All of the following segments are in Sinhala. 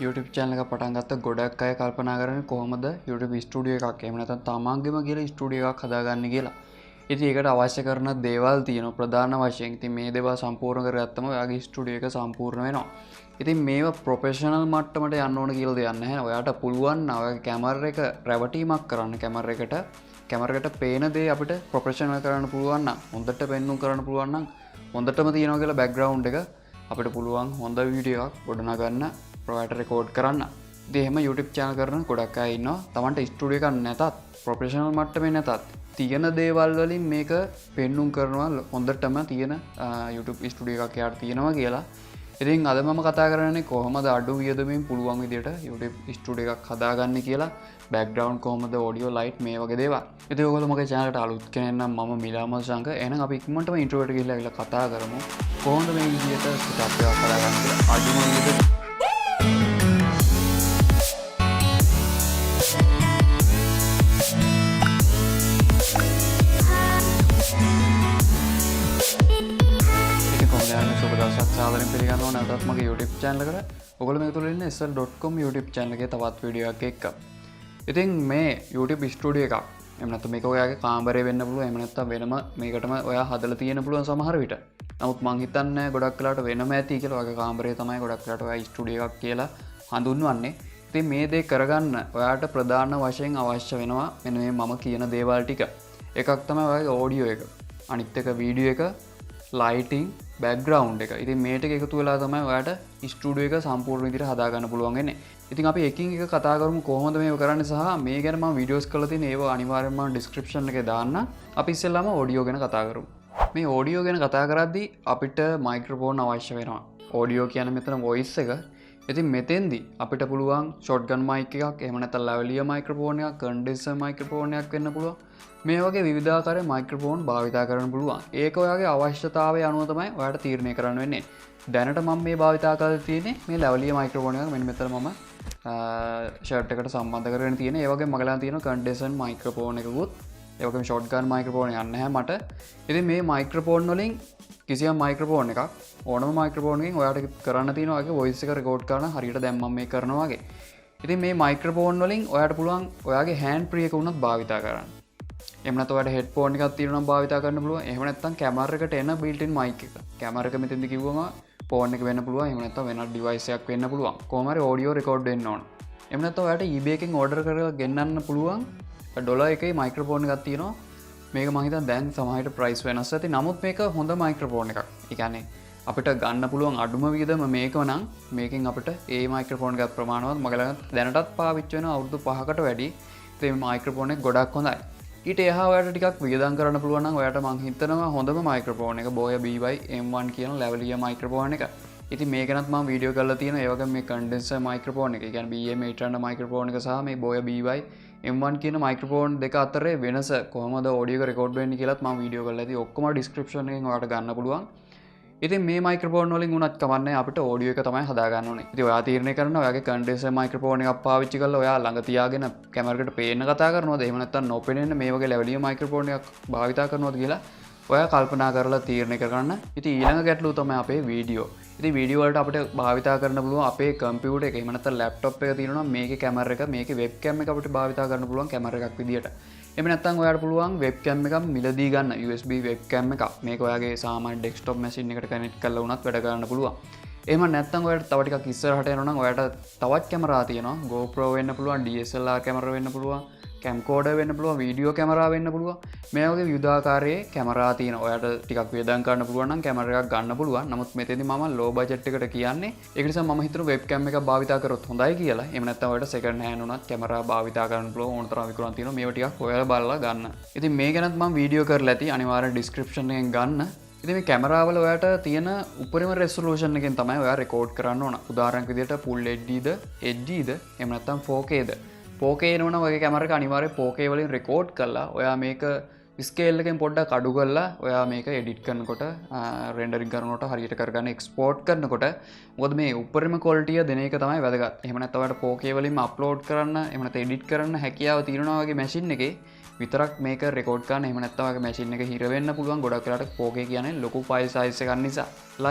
YouTube channel එක පටන් ගත්ත ගොඩක් අය කල්පනා කරන්නේ කොහොමද YouTube ස්ටුඩියෝ එකක් එහෙම නැත්නම් තමන්ගේම කියලා ස්ටුඩියෝ එකක් හදාගන්නේ කියලා. ඉතින් ඒකට අවශ්‍ය කරන දේවල් තියෙනවා ප්‍රධාන වශයෙන්. ඉතින් මේ දේවල් සම්පූර්ණ කරගත්තම ඔයාගේ ස්ටුඩියෝ එක සම්පූර්ණ වෙනවා. ඉතින් මේවා ප්‍රොෆෙෂනල් මට්ටමට යන්න ඕන කියලා දෙයක් නැහැ. ඔයාට පුළුවන් නම් ඔයාගේ කැමරා එක රැවටීමක් කරන්න කැමරේකට පේන දේ අපිට ප්‍රොෆෙෂනල් කරන්න පුළුවන් නම් හොඳට පෙන්වන්න කරන්න පුළුවන් නම් හොඳටම තියෙනවා කියලා බෑග්ග්‍රවුන්ඩ් එක අපිට පුළුවන් හොඳ වීඩියෝ එකක් ගොඩනගන්න ප්‍රොවයිඩර් රෙකෝඩ් කරන්න. ඉතින් එහෙම YouTube channel කරන ගොඩක් අය ඉන්නවා. Tamanට ස්ටුඩියෝ එකක් නැතත් ප්‍රොෆෙෂනල් මට්ටමේ නැතත් තියෙන දේවල් වලින් මේක පෙන්눔 කරනවා හොඳටම තියෙන YouTube ස්ටුඩියෝ එකක් යාට තියෙනවා කියලා. ඉතින් අද මම කතා කරන්නේ කොහොමද අඩු වියදමින් පුළුවන් විදිහට YouTube ස්ටුඩියෝ එකක් හදාගන්න කියලා. බෑග්ග්‍රවුන්ඩ් කොහොමද ඔඩියෝ ලයිට් මේ වගේ දේවල්. ඉතින් ඔයගොල්ලෝ මගේ channel එකට අලුත් කෙනෙක් නම් මම මිලාමල් සංක. එහෙනම් අපි ඉක්මනටම ඉන්ට්‍රෝ එකට ගිහිල්ලා කතා කරමු. කොහොමද මේ විදිහට setup එකක් හදාගන්න කියලා. අඩුම විදිහට සාදරයෙන් පිළිගන්නවා නැවතත් මගේ YouTube channel එකට. ඔයගොල්ලෝ මේක තුල ඉන්නේ sl.com YouTube channel එකේ තවත් වීඩියෝ එකක් එක්ක. ඉතින් මේ YouTube ස්ටුඩියෝ එකක්. එහෙම නැත්නම් මේක ඔයාගේ කාමරේ වෙන්න පුළුවන්. එහෙම නැත්නම් වෙනම මේකටම ඔයා හදලා තියෙන්න පුළුවන් සමහර විට. නමුත් මං හිතන්නේ ගොඩක් වෙලාවට වෙනම ඇති කියලා. ඔයාගේ කාමරේ තමයි ගොඩක් වෙලාවට ඔයා ස්ටුඩියෝ එකක් කියලා හඳුන්වන්නේ. ඉතින් මේ දේ කරගන්න ඔයාට ප්‍රධාන වශයෙන් අවශ්‍ය වෙනවා මෙන්න මේ මම කියන දේවල් ටික. එකක් තමයි ඔයාගේ ඔඩියෝ එක. අනිත් එක වීඩියෝ එක, ලයිටිං, බෑග්ග්‍රවුන්ඩ් එක. ඉතින් මේ ටික එකතු වෙලා තමයි ඔයාට ස්ටුඩියෝ එක සම්පූර්ණ විදිහට හදා ගන්න පුළුවන් වෙන්නේ. ඉතින් අපි එකින් එක කතා කරමු කොහොමද මේක කරන්නේ සහ මේ ගැන මම වීඩියෝස් කරලා තියෙන ඒවා අනිවාර්යෙන්ම මම ඩිස්ක්‍රිප්ෂන් එකේ දාන්න. අපි ඉස්සෙල්ලාම ඔඩියෝ ගැන කතා කරමු. මේ ඔඩියෝ ගැන කතා කරද්දී අපිට මයික්‍රොෆෝන් අවශ්‍ය වෙනවා. ඔඩියෝ කියන්නේ මෙතන වොයිස් එක. ඉතින් මෙතෙන්දී අපිට පුළුවන් ෂොට්ගන් මයික් එකක්, එහෙම නැත්නම් ලැවලියර් මයික්‍රොෆෝන් එකක්, කන්ඩෙන්සර් මයික්‍රොෆෝන් එකක් වෙන්න පුළුවන්. මේ වගේ විවිධාකාර මයික්‍රොෆෝන් භාවිතා කරන්න පුළුවන්. ඒක ඔයාගේ අවශ්‍යතාවය අනුව තමයි ඔයාට තීරණය කරන්න වෙන්නේ. දැනට මම මේ භාවිතා කරලා තියෙන්නේ මේ ලැවලියර් මයික්‍රොෆෝන් එකක්. මෙන්න මෙතන මම ෂර්ට් එකට සම්බන්ධ කරගෙන තියෙන. ඒ වගේම මගලා තියෙන කන්ඩෙන්සර් මයික්‍රොෆෝන් එකකුත්. ඒ වගේම ෂොට්ගන් මයික්‍රොෆෝන් එක යන්නේ නැහැ මට. ඉතින් මේ මයික්‍රොෆෝන් වලින් කිසියම් මයික්‍රොෆෝන් එකක් ඕනම මයික්‍රොෆෝන් එකකින් ඔයාට කරන්න තියෙනවා ඔයාගේ වොයිස් එක රෙකෝඩ් කරන හරියට දැන් මම මේ කරනවා වගේ. ඉතින් මේ මයික්‍රොෆෝන් වලින් ඔයාට පුළුවන් ඔයාගේ හෑන්ඩ් ෆ්‍රී එක උනත් භාවිතා කරන්න. එහෙම නැත්නම් ඔයාලට හෙඩ්ෆෝන් එකක් තියෙනවා නම් භාවිතා කරන්න පුළුවන්. එහෙම නැත්නම් කැමරා එකට එන බිල්ට් ඉන් මයික් එක. කැමරා එක මෙතෙන්ද කිව්වම ෆෝන් එක වෙන්න පුළුවන්. එහෙම නැත්නම් වෙනත් ඩිවයිස් එකක් වෙන්න පුළුවන්. කොහොම හරි ඔඩියෝ රෙකෝඩ් වෙන්න ඕන. එහෙම නැත්නම් ඔයාලට eBay එකෙන් ඕඩර් කරලා ගෙන්නන්න පුළුවන්. ඩොලර් එකේ මයික්‍රොෆෝන් එකක් තියෙනවා. මේක මම හිතන්නේ දැන් සමහරවිට ප්‍රයිස් වෙනස් ඇති. නමුත් මේක හොඳ මයික්‍රොෆෝන් එකක්. ඒ කියන්නේ අපිට ගන්න පුළුවන් අඩුම වියදම මේක නම් මේකෙන් අපිට ඒ මයික්‍රොෆෝන් එකත් ප්‍රමාණවත් මග ළඟ දැනටත් පාවිච්චි වෙන අවුරුදු 5කට වැඩි. ඉතින් මේ මයික්‍රොෆෝන් එක ගොඩක් හොඳයි. ඊට එහා ඔයාට ටිකක් වියදම් කරන්න පුළුවන් නම් ඔයාට මං හිතනවා හොඳම මයික්‍රොෆෝන් එක Boya BY-M1 කියන ලැවලියර් මයික්‍රොෆෝන් එක. ඉතින් මේක නත් මම වීඩියෝ කරලා තියෙනවා. ඒ වගේම මේ කන්ඩෙන්සර් මයික්‍රොෆෝන් එක. ඒ කියන්නේ BM800 මයික්‍රොෆෝන් එක සහ මේ Boya BY-M1 කියන මයික්‍රොෆෝන් දෙක අතරේ වෙනස කොහොමද ඔඩියෝ එක රෙකෝඩ් වෙන්නේ කියලාත් මම වීඩියෝ කරලා ඉතින් ඔක්කොම ඩිස්ක්‍රිප්ෂන් එකෙන් ඔයාලට ගන්න පුළුවන්. ඉතින් මේ මයික්‍රොෆෝන් වලින් උනත් කමන්නේ අපිට ඔඩියෝ එක තමයි හදා ගන්න ඕනේ. ඉතින් ඔයා තීරණය කරනවා ඔයාගේ කන්ඩෙන්සර් මයික්‍රොෆෝන් එකක් පාවිච්චි කරලා ඔයා ළඟ තියාගෙන කැමරාවකට පේන්න කතා කරනවද? එහෙම නැත්නම් නොපෙනෙන්න මේ වගේ ලැවලියර් මයික්‍රොෆෝන් එකක් භාවිතා කරනවද කියලා ඔයා කල්පනා කරලා තීරණය කරගන්න. ඉතින් ඊළඟ ගැටලුව තමයි අපේ වීඩියෝ. ඉතින් වීඩියෝ වලට අපිට භාවිතා කරන්න පුළුවන් අපේ කම්පියුටර් එක එහෙම නැත්නම් ලැප්ටොප් එක තියෙනවා මේකේ කැමරා එක මේකේ වෙබ් කැම් එක අපිට භාවිතා කරන්න පුළුවන් කැමරා එකක් විදියට. එහෙම නැත්නම් ඔයාලට පුළුවන් වෙබ් කැම් එකක් මිලදී ගන්න USB වෙබ් කැම් එකක්. මේක ඔයාගේ සාමාන්‍ය ඩෙස්ක්ටොප් මැෂින් එකට කනෙක්ට් කරලා වුණත් වැඩ කරන්න පුළුවන්. එහෙම නැත්නම් ඔයාලට තව ටිකක් ඉස්සරහට යනවා නම් ඔයාලට තවත් කැමරා තියෙනවා. GoPro වෙන්න පුළුවන්, DSLR කැමරා වෙන්න පුළුවන්, කැම්කෝඩර් වෙන්න පුළුවන්, වීඩියෝ කැමරා වෙන්න පුළුවන්. මේ වගේ විවිධාකාරයේ කැමරා තියෙනවා. ඔයාලට ටිකක් වියදම් කරන්න පුළුවන් නම් කැමරා එකක් ගන්න පුළුවන්. නමුත් මෙතෙන්දී මම ලෝ බජට් එකට කියන්නේ. ඒක නිසා මම හිතනවා වෙබ් කැම් එකක් භාවිතා කරොත් හොඳයි කියලා. එහෙම නැත්නම් ඔයාලට සෙකන්ඩ් හෑන්ඩ් උනත් කැමරා භාවිතා කරන්න පුළුවන්. ඕන තරම් විකුණන් තියෙනවා. මේවා ටිකක් ඔයාලා බලලා ගන්න. ඉතින් මේ ගැනත් මම වීඩියෝ කරලා ඇති. අනිවාර්යෙන් ඩිස්ක්‍රිප්ෂන් එකෙන් ගන්න. ඉතින් මේ කැමරාවල ඔයාට තියෙන උපරිම රෙසොලූෂන් එකෙන් තමයි ඔයා රෙකෝඩ් කරන්න ඕන. උදාහරණයක් විදිහට full HDද, HDද, එහෙම නැත්නම් 4Kද. 4K එනවනම් ඔයගේ කැමරා එක අනිවාර්යෙන් 4K වලින් රෙකෝඩ් කරලා ඔයා මේක ස්කේල් එකෙන් පොඩ්ඩක් අඩු කරලා ඔයා මේක එඩිට් කරනකොට රෙන්ඩරින් කරනකොට හරියට කරගන්න එක්ස්පෝර්ට් කරනකොට මොකද මේ උපරිම ක්වොලිටිය දෙන එක තමයි වැදගත්. එහෙම නැත්නම් ඔයාලට 4K වලින්ම අප්ලෝඩ් කරන්න එහෙම නැත්නම් එඩිට් කරන්න හැකියාව තියෙනවා වගේ මැෂින් එකේ විතරක් මේක රෙකෝඩ් කරන්න. එහෙම නැත්නම් ඔයාගේ මැෂින් එක හිර වෙන්න පුළුවන්. ගොඩක් වෙලාවට 4K කියන්නේ ලොකු ෆයිල් සයිස් එකක් නිසා.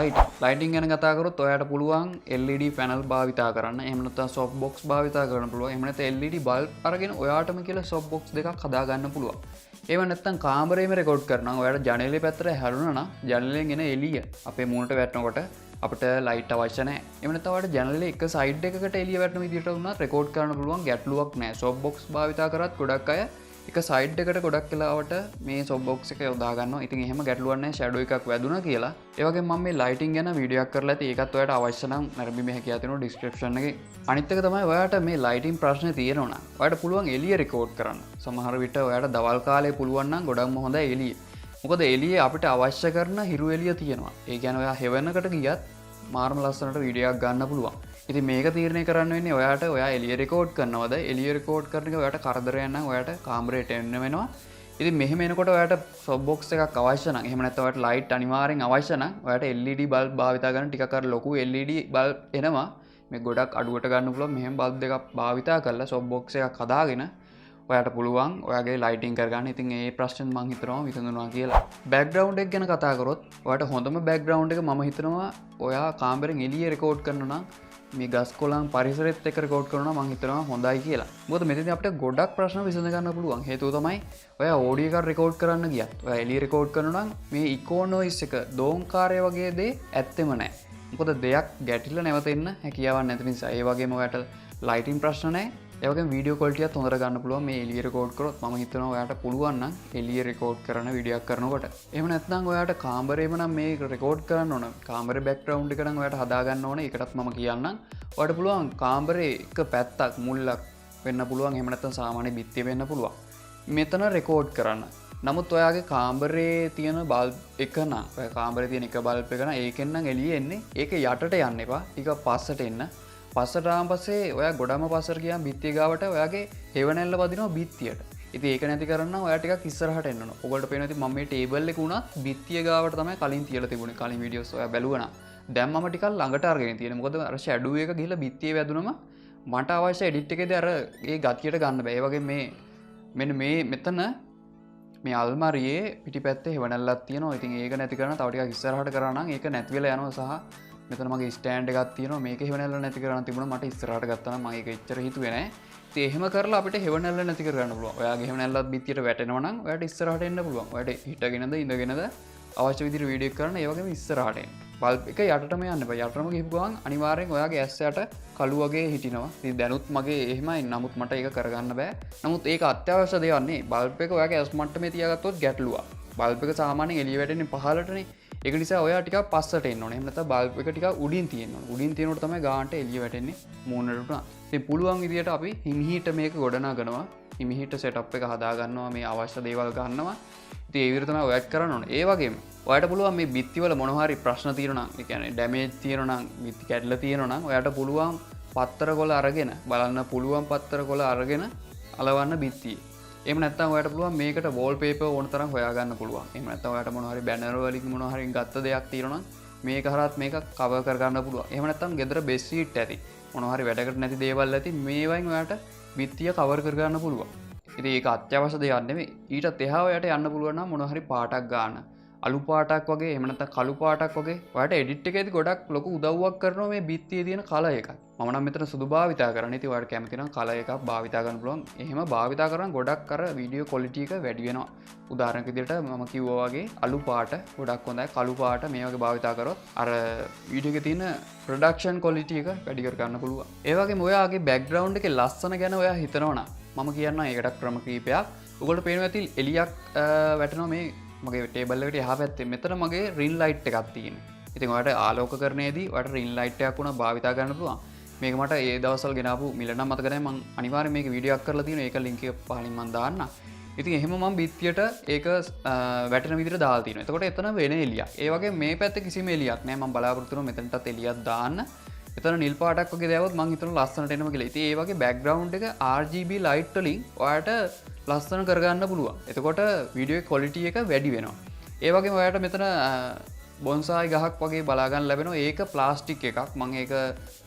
ලයිටින් ගැන කතා කරොත් ඔයාට පුළුවන් LED පැනල් භාවිතා කරන්න. එහෙම නැත්නම් soft box භාවිතා කරන්න පුළුවන්. එහෙම නැත්නම් LED බල්බ් අරගෙන ඔයාටම කියලා soft box දෙකක් හදා ගන්න පුළුවන්. ඒව නැත්තම් කාමරේම රෙකෝඩ් කරනවා. ඔයාලට ජනේලේ පැත්තට හැරුණා නම් ජනේලෙන් එන එළිය අපේ මූණට වැටෙනකොට අපිට ලයිට් අවශ්‍ය නැහැ. එහෙම නැත්නම් ඔයාලට ජනේලේ එක සයිඩ් එකකට එළිය වැටෙන විදිහට වුණත් රෙකෝඩ් කරන්න පුළුවන්. ගැටලුවක් නැහැ. soft box භාවිතා කරත් ගොඩක් අය එක සයිඩ් එකට ගොඩක් වෙලාවට මේ soft box එක යොදා ගන්නවා. ඉතින් එහෙම ගැටලුවක් නැහැ. shadow එකක් වැදුනා කියලා. ඒ වගේම මම මේ lighting ගැන වීඩියෝ එකක් කරලා ඇති. ඒකත් ඔයාලට අවශ්‍ය නම් නැරඹීමේ හැකියාව තියෙනවා description එකේ. අනිත් එක තමයි ඔයාලට මේ lighting ප්‍රශ්නේ තියෙනවා නම් ඔයාලට පුළුවන් එළිය රෙකෝඩ් කරන්න. සමහර විට ඔයාලට දවල් කාලේ පුළුවන් නම් ගොඩක්ම හොඳයි එළිය. මොකද එළියේ අපිට අවශ්‍ය කරන හිරු එළිය තියෙනවා. ඒ කියන්නේ ඔයා හෙවනකට ගියත් මාර්ම ලස්සනට වීඩියෝ එකක් ගන්න පුළුවන්. ඉතින් මේක තීරණය කරන්න වෙන්නේ ඔයාට ඔයා එළිය රෙකෝඩ් කරනවද එළිය රෙකෝඩ් කරන එක ඔයාට කරදරයක් නම් ඔයාට කාමරේට එන්න වෙනවා. ඉතින් මෙහෙම එනකොට ඔයාට soft box එකක් අවශ්‍ය නම් එහෙම නැත්නම් ඔයාට light අනිවාර්යෙන් අවශ්‍ය නම් ඔයාට LED bulb භාවිතා කරන ටිකක් අර ලොකු LED bulb එනවා. මේ ගොඩක් අඩුවට ගන්න පුළුවන්. මෙහෙම bulb දෙකක් භාවිතා කරලා soft box එකක් හදාගෙන ඔයාට පුළුවන් ඔයාගේ ලයිටිං කරගන්න. ඉතින් ඒ ප්‍රශ්න මම හිතනවා විසඳුණා කියලා. බෑග්ග්‍රවුන්ඩ් එක ගැන කතා කරොත් ඔයාට හොඳම බෑග්ග්‍රවුන්ඩ් එක මම හිතනවා ඔයා කාමරෙන් එළිය රෙකෝඩ් කරනවා නම් මේ ගස් කොළන් පරිසරෙත් එක්ක රෙකෝඩ් කරනවා මම හිතනවා හොඳයි කියලා. මොකද මෙතනදී අපිට ගොඩක් ප්‍රශ්න විසඳ ගන්න පුළුවන්. හේතුව තමයි ඔයා ඔඩියෝ එකක් රෙකෝඩ් කරන්න ගියත් ඔයා එළිය රෙකෝඩ් කරනවා නම් මේ ඉකෝ නොයිස් එක දෝංකාරය වගේ දේ ඇත්තෙම නැහැ. මොකද දෙයක් ගැටිලා නැවතෙන්න හැකියාවක් නැති නිසා. ඒ වගේම ඔයාට ලයිටින් ප්‍රශ්න නැහැ. ඒ වගේම වීඩියෝ ක්වොලිටියත් හොඳට ගන්න පුළුවන් මේ එළිය රෙකෝඩ් කරොත්. මම හිතනවා ඔයාට පුළුවන් නම් එළිය රෙකෝඩ් කරන වීඩියෝ එකක් කරනකොට. එහෙම නැත්නම් ඔයාට කාමරේම නම් මේ රෙකෝඩ් කරන්න ඕන. කාමරේ බෑග්ග්‍රවුන්ඩ් එක නම් ඔයාට හදා ගන්න ඕනේ. ඒකටත් මම කියන්නම්. ඔයාට පුළුවන් කාමරේ එක පැත්තක් මුල්ලක් වෙන්න පුළුවන්. එහෙම නැත්නම් සාමාන්‍ය බිත්තිය වෙන්න පුළුවන්. මෙතන රෙකෝඩ් කරන්න. නමුත් ඔයාගේ කාමරේ තියෙන බල්බ් එක නම් ඔයා කාමරේ තියෙන එක බල්බ් එක නම් ඒකෙන් නම් එළිය එන්නේ. ඒක යටට යන්න එපා. ටික පස්සට එන්න. පස්සට ආවන් පස්සේ ඔයා ගොඩම පස්සට ගියාම බිත්තිය ගාවට ඔයාගේ හෙවණැල්ල වදිනවා බිත්තියට. ඉතින් ඒක නැති කරන්න ඔයා ටිකක් ඉස්සරහට එන්න ඕන. ඔයගොල්ලෝ පේනවා ඉතින් මම මේ ටේබල් එක උනත් බිත්තිය ගාවට තමයි කලින් තියලා තිබුණේ. කලින් වීඩියෝස් ඔයා බැලුවා නම්. දැන් මම ටිකක් ළඟට අරගෙන තියෙනවා. මොකද අර ෂැඩෝ එක ගිහලා බිත්තිය වැදුනම මට අවශ්‍ය එඩිට් එකේදී අර ඒ ගතියට ගන්න බෑ. ඒ වගේ මෙන්න මේ මෙතන මේ අල්මාරියේ පිටිපැත්තේ හෙවණැල්ලක් තියෙනවා. ඉතින් ඒක නැති කරන්න තව ටිකක් ඉස්සරහට කරා නම් ඒක නැති වෙලා යනවා සහ මෙතන මගේ ස්ටෑන්ඩ් එකක් තියෙනවා. මේක හෙවණැල්ල නැති කරන්න තිබුණා. මට ඉස්සරහට ගත්තා නම් මම ඒක එච්චර හිතුවේ නෑ. ඉතින් එහෙම කරලා අපිට හෙවණැල්ල නැති කරගන්න පුළුවන්. ඔයාගේ හෙවණැල්ලත් බිත්තියට වැටෙනවා නම් ඔයාට ඉස්සරහට එන්න පුළුවන්. ඔයාට හිටගෙනද ඉඳගෙනද අවශ්‍ය විදිහට වීඩියෝ එක කරන්න. ඒ වගේම ඉස්සරහට එන්න. බල්බ් එක යටටම යන්න බෑ. යටටම ගිහපු ගමන් අනිවාර්යෙන් ඔයාගේ ඇස් යට කළු වගේ හිටිනවා. ඉතින් දැනුත් මගේ එහෙමයි. නමුත් මට ඒක කරගන්න බෑ. නමුත් ඒක අත්‍යවශ්‍ය දෙයක් නේ. බල්බ් එක ඔයාගේ ඇස් මට්ටමේ තියාගත්තොත් ගැටලුවක්. බල්බ් එක සාමාන්‍යයෙන් එළිය වැටෙන්නේ පහළටනේ. ඒක නිසා ඔයා ටිකක් පස්සට එන්න ඕනේ. එහෙම නැත්නම් බල්බ් එක ටිකක් උඩින් තියෙන්න ඕනේ. උඩින් තියෙනකොට තමයි ගානට එළිය වැටෙන්නේ මූණට උනා. ඉතින් පුළුවන් විදියට අපි හිමිහිට මේක ගොඩනගනවා. හිමිහිට සෙටප් එක හදා ගන්නවා. මේ අවශ්‍ය දේවල් ගන්නවා. ඉතින් ඒ විදිහට තමයි ඔයත් කරන්න ඕනේ. ඒ වගේම ඔයාට පුළුවන් මේ බිත්තිවල මොන හරි ප්‍රශ්න තියෙනවා නම්, ඒ කියන්නේ ඩැමේජ් තියෙනවා නම්, බිත්ති කැඩලා තියෙනවා නම් ඔයාට පුළුවන් පත්තර කොළ අරගෙන බලන්න පුළුවන් පත්තර කොළ අරගෙන අලවන්න බිත්තිය. එහෙම නැත්නම් ඔයාට පුළුවන් මේකට වෝල්පේපර් ඕන තරම් හොයාගන්න පුළුවන්. එහෙම නැත්නම් ඔයාට මොන හරි බැනර් වලින් මොන හරි ගත්ත දෙයක් තියෙනවා නම් මේක හරහත් මේක කවර් කරගන්න පුළුවන්. එහෙම නැත්නම් ගෙදර බෙඩ් ෂීට් ඇති මොන හරි වැඩකට නැති දේවල් ඇති මේවයින් ඔයාට බිත්තිය කවර් කරගන්න පුළුවන්. ඉතින් ඒක අත්‍යවශ්‍ය දෙයක් නෙමෙයි. ඊටත් එහා ඔයාට යන්න පුළුවන් නම් මොන හරි පාටක් ගන්න. අලු පාටක් වගේ එහෙම නැත්නම් කළු පාටක් වගේ ඔයාට එඩිට් එකේදී ගොඩක් ලොකු උදව්වක් කරනවා මේ බිත්තියේ තියෙන කලර් එකක්. මම නම් මෙතන සුදු භාවිතා කරන්නේ. ඉතින් ඔයාලට කැමති නම් කලර් එකක් භාවිතා කරන්න පුළුවන්. එහෙම භාවිතා කරන් ගොඩක් අර වීඩියෝ ක්වොලිටි එක වැඩි වෙනවා. උදාහරණයක් විදිහට මම කිව්වා වගේ අලු පාට ගොඩක් හොඳයි. කළු පාට මේ වගේ භාවිතා කරොත් අර වීඩියෝ එකේ තියෙන ප්‍රොඩක්ෂන් ක්වොලිටි එක වැඩි කර ගන්න පුළුවන්. ඒ වගේම ඔයාගේ බෑග්ග්‍රවුන්ඩ් එකේ ලස්සන ගැන ඔයා හිතනවා නම් මම කියන්නම් ඒකට ක්‍රම කීපයක්. ඔයගොල්ලෝ පේනවා ඇති එලියක් වැටෙනවා මේ මගේ ටේබල් එකට එහා පැත්තේ. මෙතන මගේ රින් ලයිට් එකක් තියෙනවා. ඉතින් ඔයාලට ආලෝකකරණයේදී ඔයාලට රින් ලයිට් එකක් උනා භාවිතා කරන්න පුළුවන්. මේක මට ඒ දවස්වල ගෙනාපු මිල නම් මතක නැහැ. මම අනිවාර්යෙන් මේක වීඩියෝ එකක් කරලා තියෙනවා. ඒක ලින්ක් එක පහලින් මම දාන්නම්. ඉතින් එහෙම මම බිත්තියට ඒක වැටෙන විදිහට දාලා තියෙනවා. එතකොට එතන වෙන එලියක්. ඒ වගේ මේ පැත්තේ කිසිම එලියක් නැහැ. මම බලාපොරොත්තු වෙනවා මෙතනටත් එලියක් දාන්න. එතන නිල් පාටක් වගේ දැවුවොත් මම හිතනවා ලස්සනට එනවා කියලා. ඉතින් ඒ වගේ බෑග්ග්‍රවුන්ඩ් එක RGB ලයිට් වලින් ඔයාලට ලස්සන කරගන්න පුළුවන්. එතකොට වීඩියෝ ක්වොලිටි එක වැඩි වෙනවා. ඒ වගේම ඔයාලට මෙතන බොන්සායි ගහක් වගේ බලා ගන්න ලැබෙනවා. ඒක ප්ලාස්ටික් එකක්. මම ඒක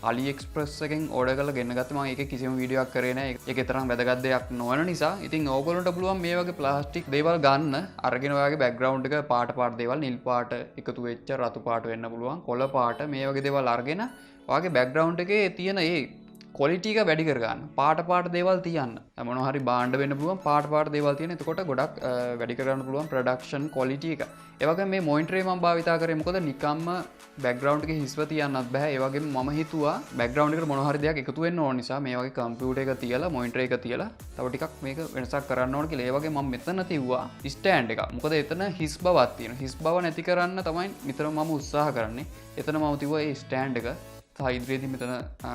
AliExpress එකෙන් ඕඩර් කරලා ගෙන්න ගත්තා. මම ඒකේ කිසිම වීඩියෝ එකක් කරේ නැහැ. ඒකේ තරම් වැදගත් දෙයක් නොවන නිසා. ඉතින් ඕගොල්ලන්ට පුළුවන් මේ වගේ ප්ලාස්ටික් දේවල් ගන්න. අරගෙන ඔයාගේ බෑග්ග්‍රවුන්ඩ් එක පාට පාට දේවල් නිල් පාට එකතු වෙච්ච රතු පාට වෙන්න පුළුවන්. කොළ පාට මේ වගේ දේවල් අරගෙන ඔයාගේ බෑග්ග්‍රවුන්ඩ් එකේ තියෙන ඒ ක්වොලිටි එක වැඩි කරගන්න. පාට පාට දේවල් තියන්න. මොනවා හරි බාණ්ඩ වෙන්න පුළුවන් පාට පාට දේවල් තියෙන. එතකොට ගොඩක් වැඩි කරගන්න පුළුවන් ප්‍රොඩක්ෂන් ක්වොලිටි එක. ඒ වගේම මේ මොනිටරේ මම භාවිතා කරේ මොකද නිකම්ම බෑග්ග්‍රවුන්ඩ් එකේ හිස්ව තියන්නත් බෑ. ඒ වගේම මම හිතුවා බෑග්ග්‍රවුන්ඩ් එකට මොනවා හරි දෙයක් එකතු වෙන්න ඕන නිසා මේ වගේ කම්පියුටර් එක තියලා මොනිටර් එක තියලා තව ටිකක් මේක වෙනසක් කරන්න ඕන කියලා. ඒ වගේ මම මෙතන තියුවා ස්ටෑන්ඩ් එකක්. මොකද එතන හිස් බවක් තියෙනවා. හිස් බව නැති කරන්න තමයි නිතරම මම උත්සාහ කරන්නේ. එතන මම තියුවා ඒ ස්ටෑන්ඩ් එක හයිද්‍රේදී මෙතන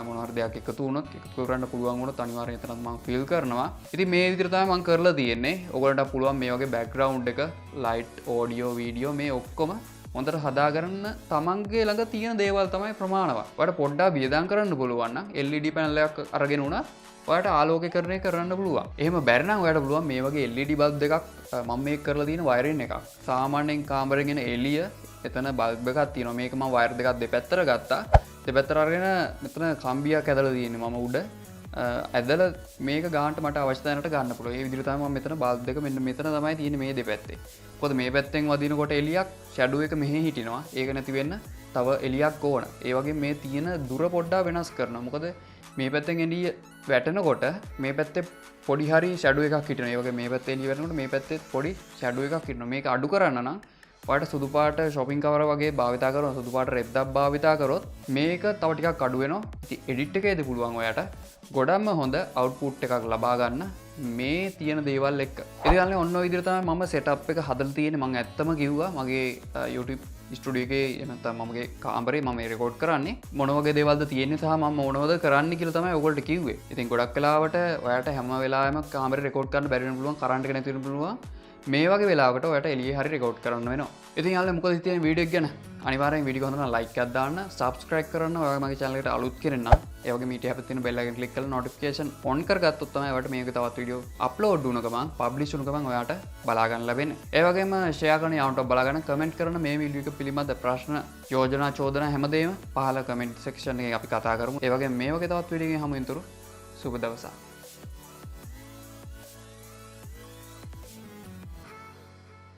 මොනවා හරි දෙයක් එකතු වුණොත් එකතු කරන්න පුළුවන් වුණොත් අනිවාර්යයෙන් එතනත් මම ෆීල් කරනවා. ඉතින් මේ විදිහට තමයි මම කරලා තියෙන්නේ. ඔයගොල්ලන්ට පුළුවන් මේ වගේ බෑග්ග්‍රවුන්ඩ් එක, ලයිට්, ඔඩියෝ, වීඩියෝ මේ ඔක්කොම හොඳට හදාගන්න තමන්ගේ ළඟ තියෙන දේවල් තමයි ප්‍රමාණවත්. ඔයාලට පොඩ්ඩක් වියදම් කරන්න පුළුවන් නම් LED පැනල් එකක් අරගෙන උනත් ඔයාලට ආලෝකීකරණය කරන්න පුළුවන්. එහෙම බැරි නම් ඔයාලට පුළුවන් මේ වගේ LED බල්බ් දෙකක් මම මේක කරලා තියෙන වයරින් එකක්. සාමාන්‍යයෙන් කාමරෙන් එන එළිය එතන බල්බ් එකක් තියෙනවා. මේක මම වයර් දෙකක් දෙපැත්තට ගත්තා. දෙපැත්තට අරගෙන මෙතන කම්බියක් ඇදලා තියෙන්නේ මම උඩ. ඇදලා මේක ගානට මට අවශ්‍ය තැනට ගන්න පුළුවන්. ඒ විදිහට තමයි මම මෙතන බල්බ් දෙක මෙන්න මෙතන තමයි තියෙන්නේ මේ දෙපැත්තේ. මොකද මේ පැත්තෙන් වදිනකොට එළියක් ෂැඩෝ එක මෙහෙ හිටිනවා. ඒක නැති වෙන්න තව එළියක් ඕන. ඒ වගේ මේ තියෙන දුර පොඩ්ඩක් වෙනස් කරනවා. මොකද මේ පැත්තෙන් එළිය වැටෙනකොට මේ පැත්තේ පොඩි හරි ෂැඩෝ එකක් හිටිනවා. ඒ වගේ මේ පැත්තේ එළිය වැටෙනකොට මේ පැත්තේ පොඩි ෂැඩෝ එකක් හිටිනවා. මේක අඩු කරන්න නම් ඔයාලට සුදු පාට shopping cover වගේ භාවිතා කරනවා. සුදු පාට රෙද්දක් භාවිතා කරොත් මේක තව ටිකක් අඩු වෙනවා. ඉතින් edit එකේදී පුළුවන් ඔයාලට ගොඩක්ම හොඳ output එකක් ලබා ගන්න මේ තියෙන දේවල් එක්ක. ඉතින් ඔන්න ඔය විදිහට තමයි මම setup එක හදලා තියෙන්නේ. මම ඇත්තම කිව්වා මගේ YouTube ස්ටුඩියෝ එකේ නැත්නම් මමගේ කාමරේ මම රෙකෝඩ් කරන්නේ මොන වගේ දේවල්ද තියෙන්නේ සහ මම මොනවද කරන්න කියලා තමයි ඔයගොල්ලෝ කිව්වේ. ඉතින් ගොඩක් වෙලාවට ඔයාලට හැම වෙලාවෙම කාමරේ රෙකෝඩ් කරන්න බැරි වෙන්න පුළුවන්. කරන්ට් එක නැති වෙන්න පුළුවන්. මේ වගේ වෙලාවකට ඔයාලට එළියේ හරි රෙකෝඩ් කරන්න වෙනවා. ඉතින් යාළුවෝ මොකද හිතන්නේ වීඩියෝ එක ගැන? අනිවාර්යෙන් වීඩියෝ එක හොඳ නම් ලයික් එකක් දාන්න, subscribe කරන්න, ඔයාලා මගේ channel එකට අලුත් කෙනෙක් නම් ඒ වගේ මීට හැපෙත් තියෙන bell icon click කරලා notification on කරගත්තොත් තමයි ඔයාලට මේක තවත් වීඩියෝ upload වුණ ගමන් publish වුණ ගමන් ඔයාලට බලා ගන්න ලැබෙන්නේ. ඒ වගේම share කරන යාළුවන්ට බලා ගන්න, comment කරන මේ වීඩියෝ එක පිළිබඳ ප්‍රශ්න, යෝජනා, චෝදනා හැමදේම පහළ comment section එකේ අපි කතා කරමු. ඒ වගේම මේ වගේ තවත් වීඩියෝ එකකින් හමු වෙනතුරු සුබ දවසක්.